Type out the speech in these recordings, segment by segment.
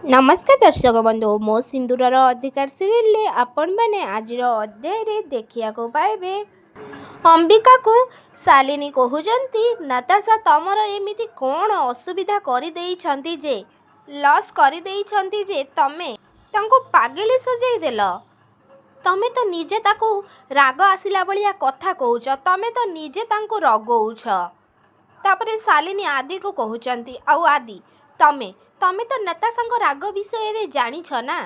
नमस्कार दर्शक बंधु मो सिंदूरर अधिकार सीरियल आपण मैंने आज अध्याय देखिया को पाइबे। अंबिका को शालिनी कहउचंती नताशा तमर एमिति कौन असुविधा करि देइछंती जे लॉस करि देइछंती जे तमे तांको पागली सजाई देल। तमे तो निजे ताकू राग आसिला बलिया कथा कहउछ, तमे तो निजे तांको रगौछ। तापरे शालिनी आदि को कहउचंती आउ आदि तमे तमे तो नताशांको राग विषय रे जानिछ ना।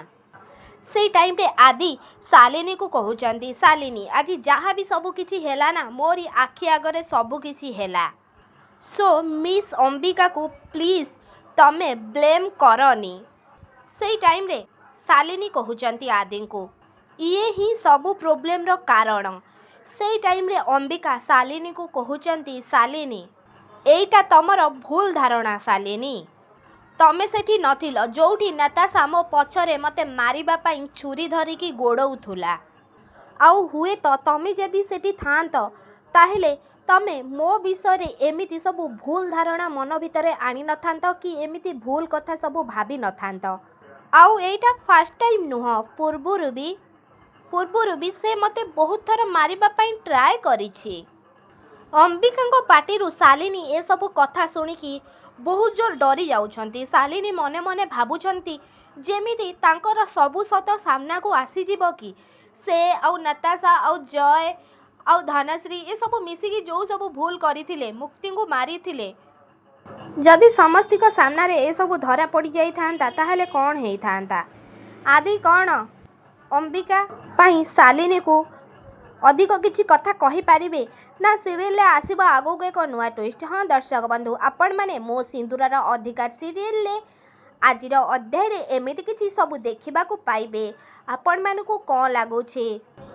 से टाइम रे आदि शालिनी को कहउचंती शालिनी आज जहाँ भी सबु किछि हेला ना मोरी आखि आगरे सबु किछि हेला। सो मिस अंबिका को प्लीज तमे ब्लेम करनी। से टाइम रे शालिनी कहउचंती आदि को ये ही सबु प्रॉब्लम रो कारण। से टाइम रे अंबिका शालिनी को कहउचंती शालिनी एइटा तमर भूल धारणा शालिनी। तमे सेठी नथिल जोठी नताशा मो पछरे मते मारिबा पई छुरी धरिकी गोड़ौथुला। आउ हुए तो तमे जदि सेठी थांत ताहेले तमे मो विषय एमिति सबु भूल धारणा मन भितरे आनी नथांत कि एमिति भूल कथा सबु भाबी नथांत। आउ एइटा फर्स्ट टाइम नुह पूर्वरु भी से मते बहुत थर मारिबा पई ट्राई करिछि। अंबिकांको पाटिरु शालिनी ए सब कथा सुनिकी बहुत जोर डरी जाउछंती। शालिनी मने मने भाबुछंती जेमिति तांकर सबु सत सामना को आसी जिवो कि से आउ नताशा आउ जय आउ धनश्री ए सब मिसिकी जो सब भूल करिथिले मुक्ति को मारिथिले जदि समस्तिक सामना रे ए सब धरा पड़ी जाई थांता ताहले कोन हेई थांता। आदि कोन अंबिका पई शालिनी को अधिक किछि कथा कहि पारिबे ना सीरियल आसीबा आगो को एक नुआ ट्विस्ट। हाँ दर्शक बंधु आपण माने मो सिंदूरर अधिकार सीरियल आजिर अध्याय रे एमिति किछि सब देखिबा को पाइबे। आपण मानकु कोन लागुछि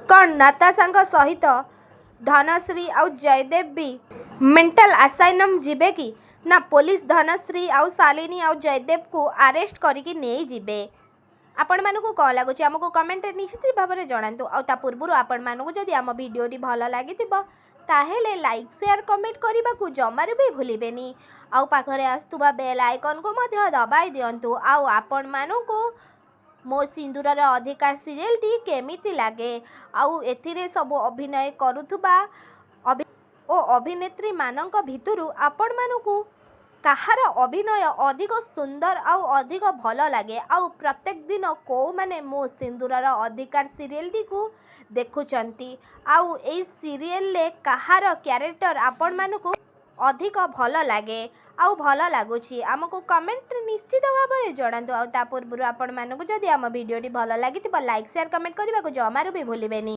कोन नताशांग सहित धनश्री आउ जयदेव भी मेंटल असाइलम जिबे कि ना पुलिस धनश्री आउ शालिनी आउ जयदेव को अरेस्ट करिकि नै जिबे। आपण मानकु कोन लागुछि हमकु कमेंट रे निश्चित भाव में जणांतु। आउ ता पूर्वरु आपण मानकु जदि आम भिडियोटी भल लागिथिबो ताहेले लाइक शेयर कमेंट करबा को जमारु भी भूलिबेनी। आउ पाखरे आस्तुबा बेल आइकन को मध्य दबाई दियंतु। आउ आपण मानकु मो सिंदूरर अधिकार सीरियल टी केमिति लागे आउ एथिरे सब अभिनय करूथुबा अभिनेत्री मानक भितरु आपण मानकु कहार अभिनय अधिक सुंदर आउ अधिक भल लगे आउ प्रत्येक दिन को माने मो सिंदूरर अधिकार सीरियल टी को देखुचंती आउ ए सीरियल ले कहार कैरेक्टर आपण मानकु अधिक भल लगे आउ भल लागुछि आमको कमेंट निश्चित भाव में जणांतु। आउ ता पूर्वरु आपण मानकु जदि आम वीडियोटी भल लागिथिबा लाइक शेयर कमेंट करबा को जमारु भी भूलिबेनी।